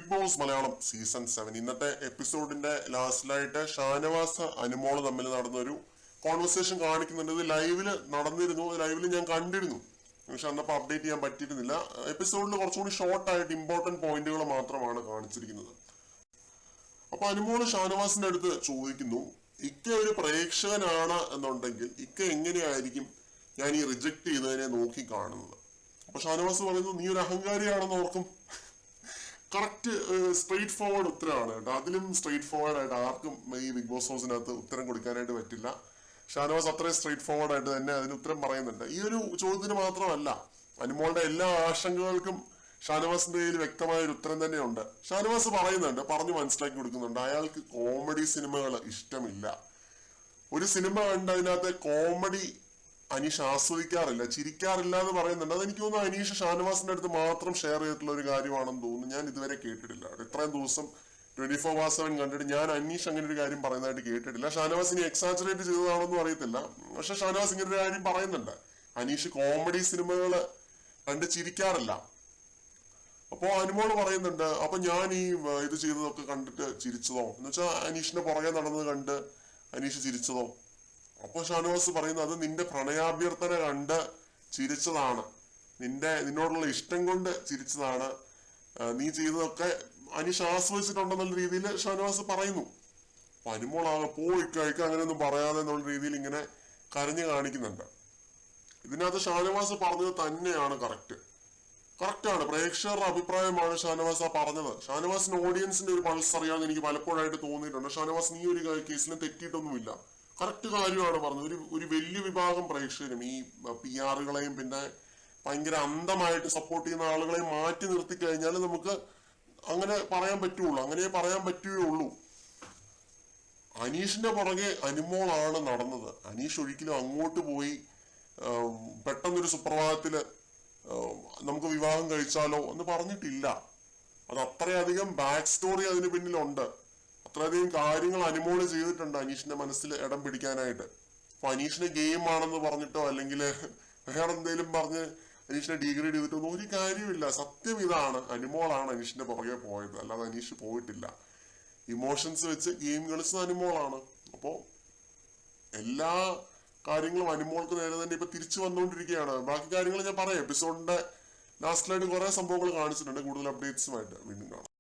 Big boss Malayalam season 7 ഇന്നത്തെ എപ്പിസോഡിന്റെ ലാസ്റ്റിലായിട്ട് ഷാനവാസ് അനുമോള് തമ്മിൽ നടന്നൊരു കോൺവെർസേഷൻ കാണിക്കുന്നുണ്ട്. ഇത് ലൈവില് നടന്നിരുന്നു, ലൈവില് ഞാൻ കണ്ടിരുന്നു, പക്ഷെ അന്നപ്പോൾ അപ്ഡേറ്റ് ചെയ്യാൻ പറ്റിയിരുന്നില്ല. എപ്പിസോഡിൽ കുറച്ചുകൂടി ഷോർട്ടായിട്ട് ഇമ്പോർട്ടന്റ് പോയിന്റുകൾ മാത്രമാണ് കാണിച്ചിരിക്കുന്നത്. അപ്പൊ അനുമോള് ഷാനവാസിന്റെ അടുത്ത് ചോദിക്കുന്നു, ഇക്ക ഒരു പ്രേക്ഷകനാണ് എന്നുണ്ടെങ്കിൽ ഇക്ക എങ്ങനെയായിരിക്കും ഞാൻ ഈ റിജക്ട് ചെയ്തതിനെ നോക്കി കാണുന്നത്? അപ്പൊ ഷാനവാസ് പറയുന്നു, നീ ഒരു അഹങ്കാരിയാണെന്ന് ഓർക്കും. കറക്റ്റ് സ്ട്രെയിറ്റ് ഫോർവേഡ് ഉത്തരമാണ് കേട്ടോ. അതിലും സ്ട്രെയിറ്റ് ഫോർവേഡ് ആയിട്ട് ആർക്കും ഈ ബിഗ് ബോസ് ഹൗസിനകത്ത് ഉത്തരം കൊടുക്കാനായിട്ട് പറ്റില്ല. ഷാനവാസ് അത്രയും സ്ട്രെയിറ്റ് ഫോർവേഡ് ആയിട്ട് തന്നെ അതിന് ഉത്തരം പറയുന്നുണ്ട്. ഈ ഒരു ചോദ്യത്തിന് മാത്രമല്ല, അനുമോളുടെ എല്ലാ ആശങ്കകൾക്കും ഷാനവാസിന്റെ കയ്യിൽ വ്യക്തമായ ഒരു ഉത്തരം തന്നെയുണ്ട്. ഷാനവാസ് പറയുന്നുണ്ട്, പറഞ്ഞു മനസ്സിലാക്കി കൊടുക്കുന്നുണ്ട്, അയാൾക്ക് കോമഡി സിനിമകൾ ഇഷ്ടമില്ല. ഒരു സിനിമ കണ്ട് അതിനകത്തെ കോമഡി അനീഷ് ആസ്വദിക്കാറില്ല, ചിരിക്കാറില്ല എന്ന് പറയുന്നുണ്ട്. അതെനിക്ക് തോന്നുന്നു അനീഷ് ഷാനവാസിന്റെ അടുത്ത് മാത്രം ഷെയർ ചെയ്തിട്ടുള്ള ഒരു കാര്യമാണെന്ന് തോന്നുന്നു. ഞാൻ ഇതുവരെ കേട്ടിട്ടില്ല. ഇത്രയും ദിവസം 24/7 കണ്ടിട്ട് ഞാൻ അനീഷ് അങ്ങനെ ഒരു കാര്യം പറയുന്നതായിട്ട് കേട്ടിട്ടില്ല. ഷാനവാസ് ഇനി എക്സാജറേറ്റ് ചെയ്തതാണെന്നും അറിയത്തില്ല, പക്ഷെ ഷാനവാസ് ഇങ്ങനെ ഒരു കാര്യം പറയുന്നുണ്ട്, അനീഷ് കോമഡി സിനിമകൾ കണ്ട് ചിരിക്കാറില്ല. അപ്പോ അനുമോള് പറയുന്നുണ്ട്, അപ്പൊ ഞാൻ ഈ ഇത് ചെയ്തതൊക്കെ കണ്ടിട്ട് ചിരിച്ചതോ എന്ന് വെച്ചാൽ അനീഷിന്റെ പുറകെ നടന്നത് കണ്ട് അനീഷ് ചിരിച്ചതോ? അപ്പൊ ഷാനവാസ് പറയുന്നത്, അത് നിന്റെ പ്രണയാഭ്യർത്ഥന കണ്ട് ചിരിച്ചതാണ്, നിന്നോടുള്ള ഇഷ്ടം കൊണ്ട് ചിരിച്ചതാണ്, നീ ചെയ്തതൊക്കെ അനീഷ് ആസ്വദിച്ചിട്ടുണ്ടെന്നുള്ള രീതിയിൽ ഷാനവാസ് പറയുന്നു. അപ്പൊ അനുമോളാകെ പോയി കഴിക്കുക അങ്ങനെയൊന്നും പറയാതെ എന്നുള്ള രീതിയിൽ ഇങ്ങനെ കരഞ്ഞു കാണിക്കുന്നുണ്ട്. ഇതിനകത്ത് ഷാനവാസ് പറഞ്ഞത് തന്നെയാണ് കറക്റ്റാണ്. പ്രേക്ഷകരുടെ അഭിപ്രായമാണ് ഷാനവാസ് പറഞ്ഞത്. ഷാനവാസിന് ഓഡിയൻസിന്റെ ഒരു പൾസ് അറിയാമെന്ന് എനിക്ക് പലപ്പോഴായിട്ട് തോന്നിയിട്ടുണ്ട്. ഷാനവാസ് നീ ഒരു കേസിലും തെറ്റിയിട്ടൊന്നുമില്ല, കറക്റ്റ് കാര്യമാണ് പറഞ്ഞത്. ഒരു വലിയ വിഭാഗം പ്രേക്ഷകരും ഈ PR-കളെയും പിന്നെ ഭയങ്കര അന്ധമായിട്ട് സപ്പോർട്ട് ചെയ്യുന്ന ആളുകളെയും മാറ്റി നിർത്തി കഴിഞ്ഞാൽ നമുക്ക് അങ്ങനെ പറയാൻ പറ്റുള്ളൂ, അങ്ങനെ പറയാൻ പറ്റുകയുള്ളൂ. അനീഷിന്റെ പുറകെ അനുമോളാണ് നടന്നത്. അനീഷ് ഒരിക്കലും അങ്ങോട്ട് പോയി പെട്ടെന്നൊരു സുപ്രഭാതത്തില് നമുക്ക് വിവാഹം കഴിച്ചാലോ എന്ന് പറഞ്ഞിട്ടില്ല. അത് അത്രയധികം ബാക്ക് സ്റ്റോറി അതിന് പിന്നിലുണ്ട്. അത്രയധികം കാര്യങ്ങൾ അനുമോള് ചെയ്തിട്ടുണ്ട് അനീഷിന്റെ മനസ്സിൽ ഇടം പിടിക്കാനായിട്ട്. അപ്പൊ അനീഷിന്റെ ഗെയിം ആണെന്ന് പറഞ്ഞിട്ടോ അല്ലെങ്കിൽ വേറെ എന്തെങ്കിലും പറഞ്ഞ് അനീഷിനെ ഡീഗ്രേഡ് ചെയ്തിട്ടൊന്നും ഒരു കാര്യമില്ല. സത്യം ഇതാണ്, അനുമോളാണ് അനീഷിന്റെ പുറകെ പോയത്, അല്ലാതെ അനീഷ് പോയിട്ടില്ല. ഇമോഷൻസ് വെച്ച് ഗെയിം കളിച്ചത് അനുമോളാണ്. അപ്പോ എല്ലാ കാര്യങ്ങളും അനുമോൾക്ക് നേരെ തന്നെ ഇപ്പൊ തിരിച്ചു വന്നുകൊണ്ടിരിക്കുകയാണ്. ബാക്കി കാര്യങ്ങൾ ഞാൻ പറയാം. എപ്പിസോഡിന്റെ ലാസ്റ്റിലായിട്ട് കുറെ സംഭവങ്ങൾ കാണിച്ചിട്ടുണ്ട്. കൂടുതൽ അപ്ഡേറ്റ്സുമായിട്ട് വീണ്ടും കാണാം.